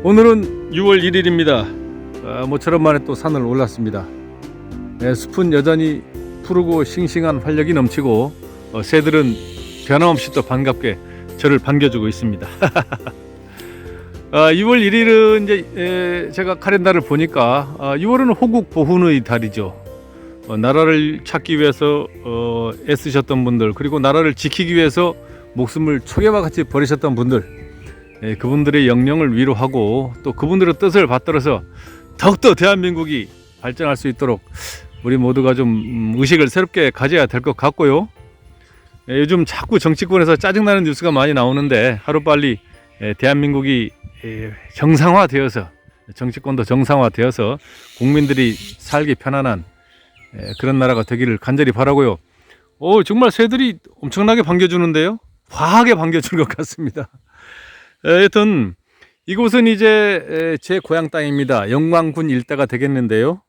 오늘은 6월 1일입니다. 모처럼 만에 또 산을 올랐습니다. 숲은 여전히 푸르고 싱싱한 활력이 넘치고 새들은 변함없이 또 반갑게 저를 반겨주고 있습니다. 6월 1일은 이제 제가 카렌다를 보니까 6월은 호국 보훈의 달이죠. 나라를 찾기 위해서 애쓰셨던 분들, 그리고 나라를 지키기 위해서 목숨을 초계와 같이 버리셨던 분들, 그분들의 영령을 위로하고 또 그분들의 뜻을 받들어서 더욱더 대한민국이 발전할 수 있도록 우리 모두가 좀 의식을 새롭게 가져야 될 것 같고요. 요즘 자꾸 정치권에서 짜증나는 뉴스가 많이 나오는데 하루빨리 대한민국이 정상화되어서, 정치권도 정상화되어서 국민들이 살기 편안한 그런 나라가 되기를 간절히 바라고요. 정말 새들이 엄청나게 반겨주는데요. 과하게 반겨주는 것 같습니다. 여튼 이곳은 이제 제 고향 땅입니다. 영광군 일대가 되겠는데요.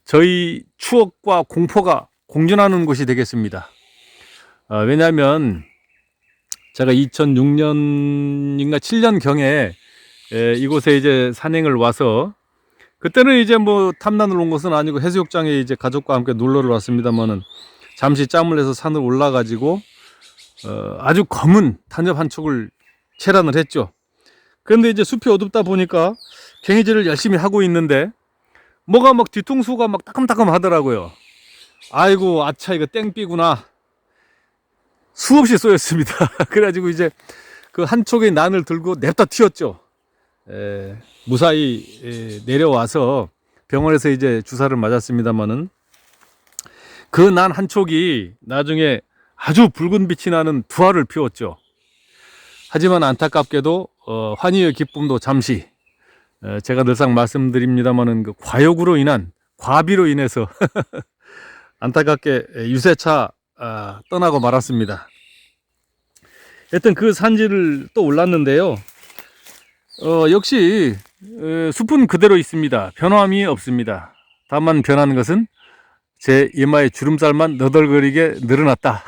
저희 추억과 공포가 공존하는 곳이 되겠습니다. 왜냐하면 제가 2006년인가 7년경에 이곳에 이제 산행을 와서, 그때는 이제 뭐 탐난을 온 것은 아니고 해수욕장에 이제 가족과 함께 놀러를 왔습니다만은, 잠시 짬을 내서 산을 올라가지고 아주 검은 단엽 한 촉을 체란을 했죠. 그런데 이제 숲이 어둡다 보니까 갱이질을 열심히 하고 있는데 뭐가 막 뒤통수가 막 따끔따끔 하더라고요. 아이고, 아차, 이거 땡삐구나. 수없이 쏘였습니다. 그래가지고 이제 그 한 촉의 난을 들고 냅다 튀었죠. 무사히 내려와서 병원에서 이제 주사를 맞았습니다만은, 그 난 한 촉이 나중에 아주 붉은 빛이 나는 부활을 피웠죠. 하지만 안타깝게도 환희의 기쁨도 잠시, 제가 늘상 말씀드립니다만은 그 과욕으로 인한, 과비로 인해서 안타깝게 유세차 떠나고 말았습니다. 여튼 그 산지를 또 올랐는데요. 역시 숲은 그대로 있습니다. 변함이 없습니다. 다만 변한 것은 제 이마의 주름살만 너덜거리게 늘어났다.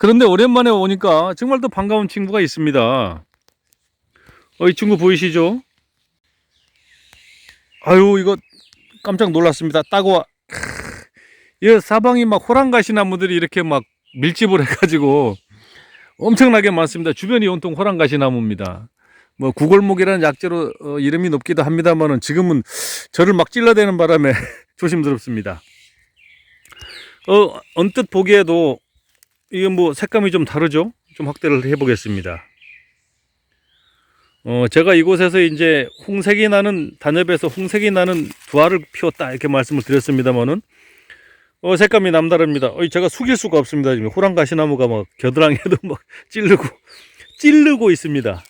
그런데 오랜만에 오니까 정말 또 반가운 친구가 있습니다. 이 친구 보이시죠? 아유, 이거 깜짝 놀랐습니다. 따고 이 사방이 막 호랑가시 나무들이 이렇게 막 밀집을 해가지고 엄청나게 많습니다. 주변이 온통 호랑가시 나무입니다. 뭐 구골목이라는 약재로 이름이 높기도 합니다만은, 지금은 저를 막 찔러대는 바람에 조심스럽습니다. 언뜻 보기에도 이게 뭐 색감이 좀 다르죠? 좀 확대를 해보겠습니다. 제가 이곳에서 이제 홍색이 나는, 단엽에서 홍색이 나는 두알을 피웠다, 이렇게 말씀을 드렸습니다만은, 색감이 남다릅니다. 제가 숙일 수가 없습니다. 지금 호랑가시나무가 막 겨드랑이에도 막 찌르고 있습니다.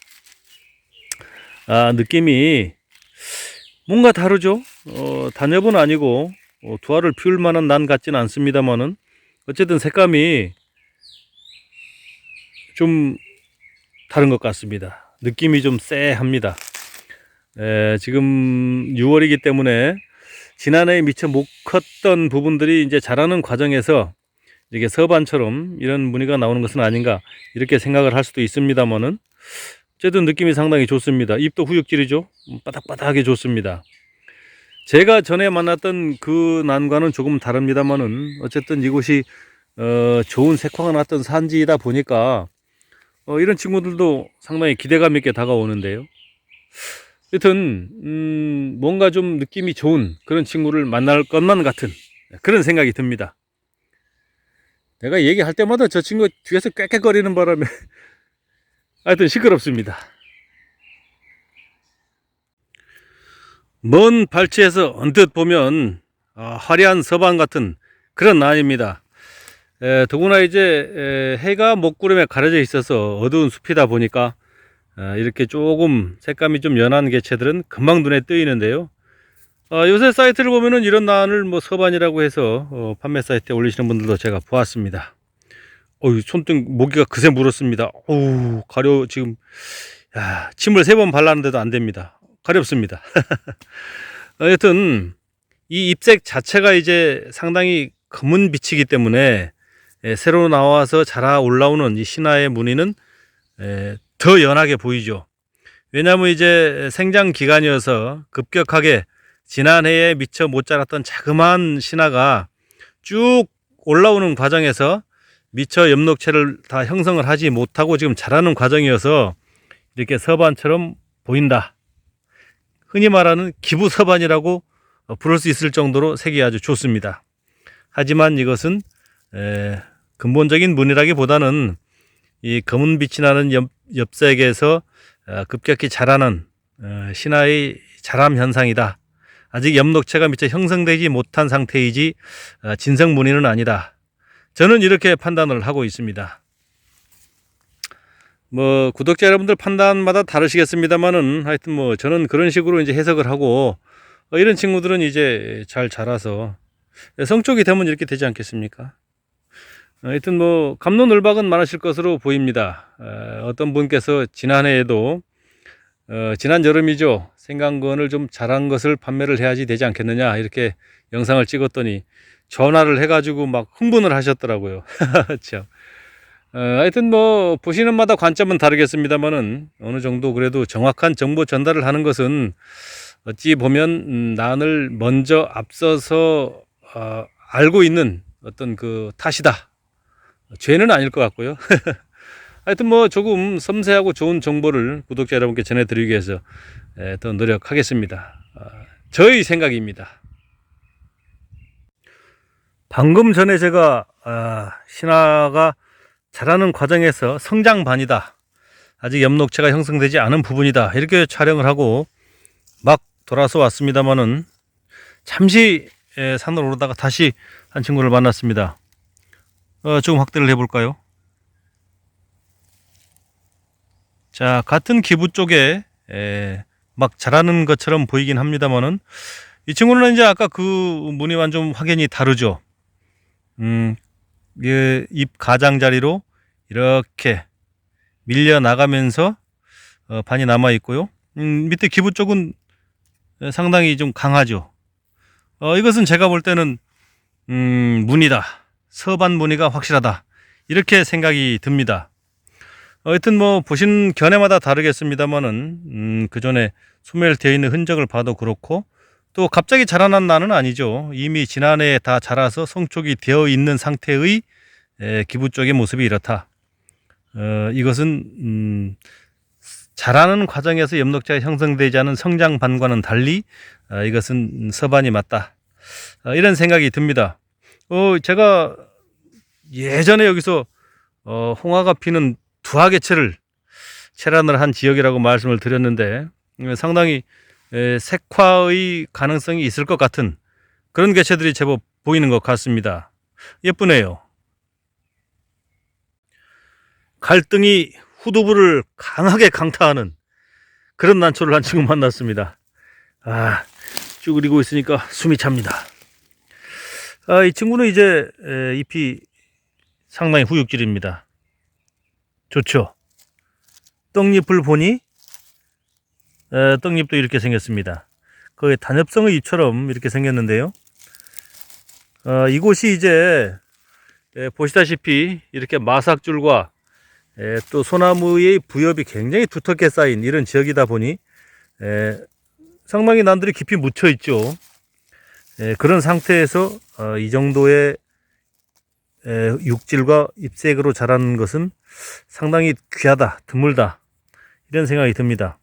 느낌이 뭔가 다르죠? 단엽은 아니고 두알을 피울 만한 난 같지는 않습니다만은, 어쨌든 색감이 좀 다른 것 같습니다. 느낌이 좀 쎄합니다. 지금 6월이기 때문에 지난해에 미처 못 컸던 부분들이 이제 자라는 과정에서 이게 서반처럼 이런 무늬가 나오는 것은 아닌가, 이렇게 생각을 할 수도 있습니다만은, 어쨌든 느낌이 상당히 좋습니다. 잎도 후육질이죠. 바닥바닥하게 좋습니다. 제가 전에 만났던 그 난과는 조금 다릅니다만은, 어쨌든 이곳이 좋은 색화가 났던 산지이다 보니까 이런 친구들도 상당히 기대감 있게 다가오는데요. 여튼 뭔가 좀 느낌이 좋은 그런 친구를 만날 것만 같은 그런 생각이 듭니다. 내가 얘기할 때마다 저 친구 뒤에서 꽥꽥거리는 바람에 하여튼 시끄럽습니다. 먼 발치에서 언뜻 보면 화려한 서방 같은 그런 난입니다. 더구나 이제 해가 먹구름에 가려져 있어서 어두운 숲이다 보니까 이렇게 조금 색감이 좀 연한 개체들은 금방 눈에 띄는데요. 요새 사이트를 보면은 이런 난을 뭐 서반이라고 해서 판매 사이트에 올리시는 분들도 제가 보았습니다. 손등 모기가 그새 물었습니다. 가려, 지금 침을 3번 발랐는데도 안 됩니다. 가렵습니다. 여튼 이 잎색 자체가 이제 상당히 검은 빛이기 때문에 새로 나와서 자라 올라오는 이 신화의 무늬는 더 연하게 보이죠. 왜냐하면 이제 생장 기간이어서 급격하게 지난해에 미처 못 자랐던 자그마한 신화가 쭉 올라오는 과정에서 미처 엽록체를 다 형성을 하지 못하고 지금 자라는 과정이어서 이렇게 서반처럼 보인다. 흔히 말하는 기부 서반이라고 부를 수 있을 정도로 색이 아주 좋습니다. 하지만 이것은 근본적인 무늬라기보다는 이 검은빛이 나는 엽색에서 급격히 자라는 신화의 자람 현상이다. 아직 엽록체가 미처 형성되지 못한 상태이지 진성 무늬는 아니다. 저는 이렇게 판단을 하고 있습니다. 뭐 구독자 여러분들 판단마다 다르시겠습니다만은 하여튼 뭐 저는 그런 식으로 이제 해석을 하고 이런 친구들은 이제 잘 자라서 성쪽이 되면 이렇게 되지 않겠습니까? 하여튼 뭐 갑론을박은 많으실 것으로 보입니다. 어떤 분께서 지난해에도 지난 여름이죠. 생강건을 좀 자란 것을 판매를 해야지 되지 않겠느냐 이렇게 영상을 찍었더니 전화를 해가지고 막 흥분을 하셨더라고요. 참. 하여튼 뭐 보시는 마다 관점은 다르겠습니다만은 어느 정도 그래도 정확한 정보 전달을 하는 것은 어찌 보면 난을 먼저 앞서서 알고 있는 어떤 그 탓이다. 죄는 아닐 것 같고요. 하여튼 뭐 조금 섬세하고 좋은 정보를 구독자 여러분께 전해드리기 위해서 더 노력하겠습니다. 저의 생각입니다. 방금 전에 제가 신화가 자라는 과정에서 성장반이다. 아직 엽록체가 형성되지 않은 부분이다. 이렇게 촬영을 하고 막 돌아서 왔습니다만은 잠시 산을 오르다가 다시 한 친구를 만났습니다. 조금 확대를 해볼까요? 자, 같은 기부 쪽에 막 자라는 것처럼 보이긴 합니다만은 이 친구는 이제 아까 그 무늬와는 좀 확연히 다르죠. 잎 가장자리로 이렇게 밀려 나가면서 반이 남아 있고요. 밑에 기부 쪽은 상당히 좀 강하죠. 이것은 제가 볼 때는 무늬다. 서반 무늬가 확실하다. 이렇게 생각이 듭니다. 하여튼 뭐 보신 견해마다 다르겠습니다만은 그 전에 소멸되어 있는 흔적을 봐도 그렇고 또 갑자기 자라난 난은 아니죠. 이미 지난해에 다 자라서 성촉이 되어 있는 상태의 기부 쪽의 모습이 이렇다. 이것은 자라는 과정에서 엽록체가 형성되지 않은 성장반과는 달리 이것은 서반이 맞다. 이런 생각이 듭니다. 제가 예전에 여기서 홍화가 피는 두화개체를 체란을 한 지역이라고 말씀을 드렸는데 상당히 색화의 가능성이 있을 것 같은 그런 개체들이 제법 보이는 것 같습니다. 예쁘네요. 갈등이 후두부를 강하게 강타하는 그런 난초를 한 친구 만났습니다. 쭈그리고 있으니까 숨이 찹니다. 이 친구는 이제 잎이 상당히 후육질입니다. 좋죠. 떡잎을 보니 떡잎도 이렇게 생겼습니다. 거의 단엽성의 잎처럼 이렇게 생겼는데요. 이곳이 이제 보시다시피 이렇게 마삭줄과 또 소나무의 부엽이 굉장히 두텁게 쌓인 이런 지역이다 보니 상당히 난들이 깊이 묻혀 있죠. 그런 상태에서 이 정도의 육질과 잎색으로 자라는 것은 상당히 귀하다, 드물다 이런 생각이 듭니다.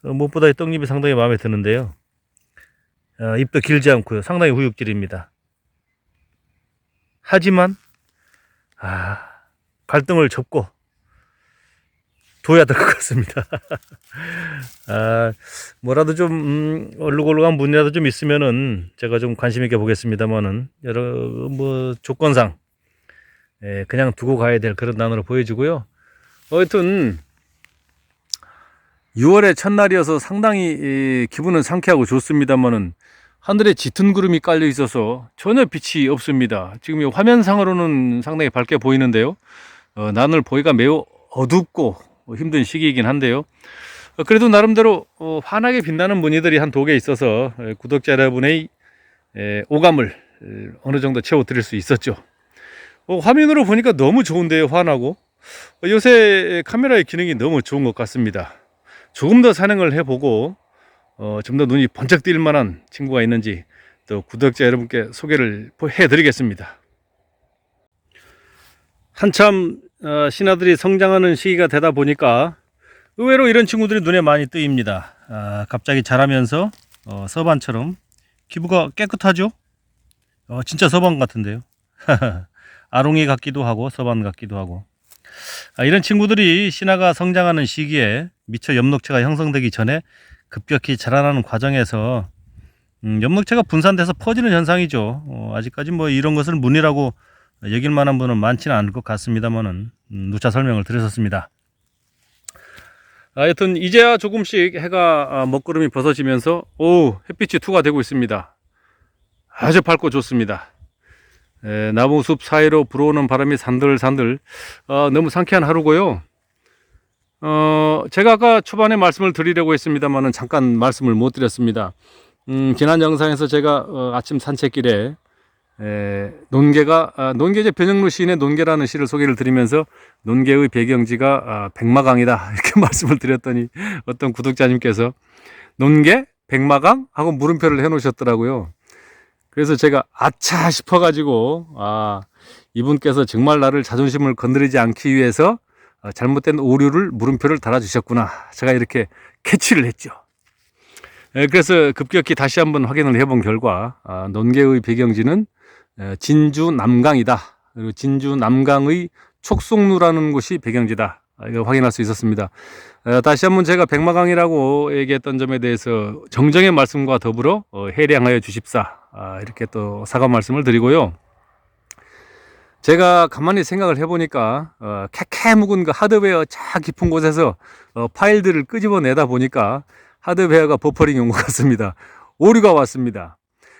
무엇보다 이 떡잎이 상당히 마음에 드는데요. 잎도 길지 않고요. 상당히 후육질입니다. 하지만 갈등을 접고 둬야 될 것 같습니다. 뭐라도 좀 얼룩얼룩한 무늬라도 좀 있으면은 제가 좀 관심 있게 보겠습니다만은 여러 뭐 조건상 그냥 두고 가야 될 그런 난으로 보여지고요. 하여튼 6월의 첫날이어서 상당히 기분은 상쾌하고 좋습니다만은 하늘에 짙은 구름이 깔려 있어서 전혀 빛이 없습니다. 지금 이 화면상으로는 상당히 밝게 보이는데요. 난을 보기가 매우 어둡고 힘든 시기이긴 한데요. 그래도 나름대로 환하게 빛나는 무늬들이 한 두 개 있어서 구독자 여러분의 오감을 어느 정도 채워드릴 수 있었죠. 화면으로 보니까 너무 좋은데요. 환하고 요새 카메라의 기능이 너무 좋은 것 같습니다. 조금 더 산행을 해보고 좀 더 눈이 번쩍 뜰 만한 친구가 있는지 또 구독자 여러분께 소개를 해드리겠습니다. 한참 신하들이 성장하는 시기가 되다 보니까 의외로 이런 친구들이 눈에 많이 뜨입니다. 갑자기 자라면서 서반처럼 기부가 깨끗하죠? 진짜 서반 같은데요. 아롱이 같기도 하고 서반 같기도 하고. 이런 친구들이 신하가 성장하는 시기에 미처 엽록체가 형성되기 전에 급격히 자라나는 과정에서 엽록체가 분산돼서 퍼지는 현상이죠. 아직까지 뭐 이런 것을 문이라고 여길 만한 분은 많지는 않을 것 같습니다만은 누차 설명을 드렸었습니다. 여튼 이제야 조금씩 해가 먹구름이 벗어지면서 햇빛이 투과되고 있습니다. 아주 밝고 좋습니다. 나무숲 사이로 불어오는 바람이 산들산들 너무 상쾌한 하루고요. 제가 아까 초반에 말씀을 드리려고 했습니다만은 잠깐 말씀을 못 드렸습니다. 지난 영상에서 제가 아침 산책길에 논계제 변영루 시인의 논계라는 시를 소개를 드리면서 논계의 배경지가 백마강이다 이렇게 말씀을 드렸더니 어떤 구독자님께서 논계 백마강 하고 물음표를 해 놓으셨더라고요. 그래서 제가 아차 싶어 가지고 이분께서 정말 나를 자존심을 건드리지 않기 위해서 잘못된 오류를 물음표를 달아 주셨구나, 제가 이렇게 캐치를 했죠. 그래서 급격히 다시 한번 확인을 해본 결과 논계의 배경지는 진주 남강이다. 그리고 진주 남강의 촉송루라는 곳이 배경지다. 이거 확인할 수 있었습니다. 다시 한번 제가 백마강이라고 얘기했던 점에 대해서 정정의 말씀과 더불어 해량하여 주십사, 이렇게 또 사과 말씀을 드리고요. 제가 가만히 생각을 해보니까 캐캐 묵은 그 하드웨어 쫙 깊은 곳에서 파일들을 끄집어내다 보니까 하드웨어가 버퍼링이 온 것 같습니다. 오류가 왔습니다.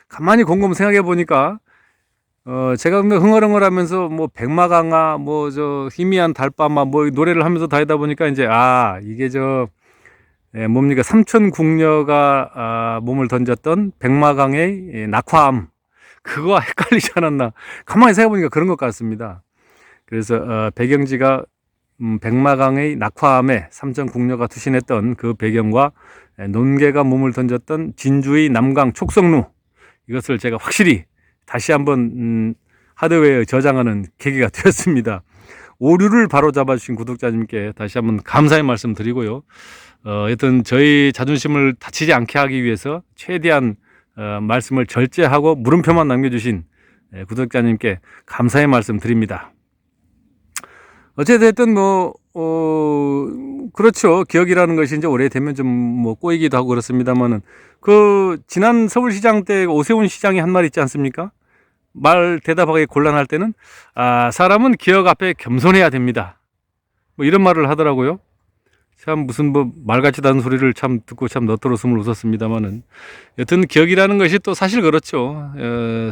가만히 곰곰 생각해 보니까 제가 흥얼흥얼하면서 뭐 백마강아, 뭐 저 희미한 달밤아, 뭐 노래를 하면서 다니다 보니까 이제 이게 뭡니까, 삼천궁녀가 몸을 던졌던 백마강의 낙화암, 그거와 헷갈리지 않았나, 가만히 생각해 보니까 그런 것 같습니다. 그래서 배경지가 백마강의 낙화암에 삼천궁녀가 투신했던 그 배경과 논계가 몸을 던졌던 진주의 남강 촉성루, 이것을 제가 확실히 다시 한번 하드웨어에 저장하는 계기가 되었습니다. 오류를 바로 잡아주신 구독자님께 다시 한번 감사의 말씀 드리고요. 여튼 저희 자존심을 다치지 않게 하기 위해서 최대한 말씀을 절제하고 물음표만 남겨주신 구독자님께 감사의 말씀 드립니다. 어쨌든 그렇죠. 기억이라는 것이 이제 오래되면 좀 꼬이기도 하고 그렇습니다만은, 지난 서울시장 때 오세훈 시장이 한 말 있지 않습니까? 말 대답하기 곤란할 때는 사람은 기억 앞에 겸손해야 됩니다, 이런 말을 하더라고요. 참 무슨 말 같지도 않은 소리를 참 듣고 참 너트로 숨을 웃었습니다만은, 여튼 기억이라는 것이 또 사실 그렇죠.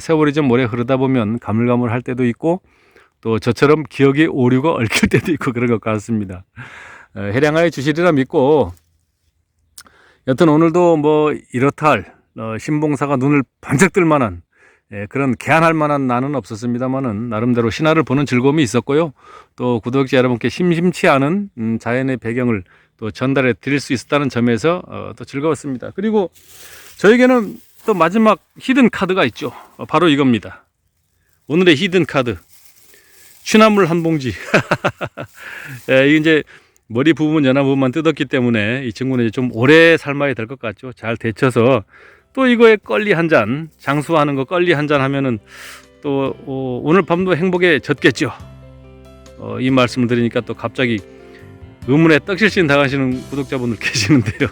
세월이 좀 오래 흐르다 보면 가물가물할 때도 있고, 또 저처럼 기억에 오류가 얽힐 때도 있고 그런 것 같습니다. 해량하여 주시리라 믿고, 여튼 오늘도 이렇다 할 신봉사가 눈을 번쩍 뜰 만한 그런 개안할 만한 난은 없었습니다만은, 나름대로 신화를 보는 즐거움이 있었고요. 또 구독자 여러분께 심심치 않은 자연의 배경을 또 전달해 드릴 수 있었다는 점에서 또 즐거웠습니다. 그리고 저에게는 또 마지막 히든 카드가 있죠. 바로 이겁니다. 오늘의 히든 카드, 취나물 한 봉지. 이게 이제 머리 부분, 연한 부분만 뜯었기 때문에 이 친구는 이제 좀 오래 삶아야 될 것 같죠. 잘 데쳐서 또 이거에 껄리 한 잔, 장수하는 거 껄리 한 잔 하면은 또 오늘 밤도 행복에 젖겠죠. 이 말씀을 드리니까 또 갑자기 의문에 떡실신 당하시는 구독자분들 계시는데요.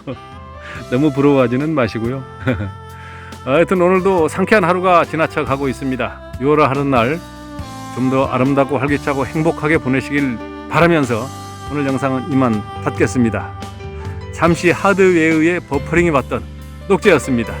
너무 부러워하지는 마시고요. 하여튼 오늘도 상쾌한 하루가 지나쳐 가고 있습니다. 6월 하는 날 좀 더 아름답고 활기차고 행복하게 보내시길 바라면서 오늘 영상은 이만 닫겠습니다. 잠시 하드웨어의 버퍼링이 왔던 녹재였습니다.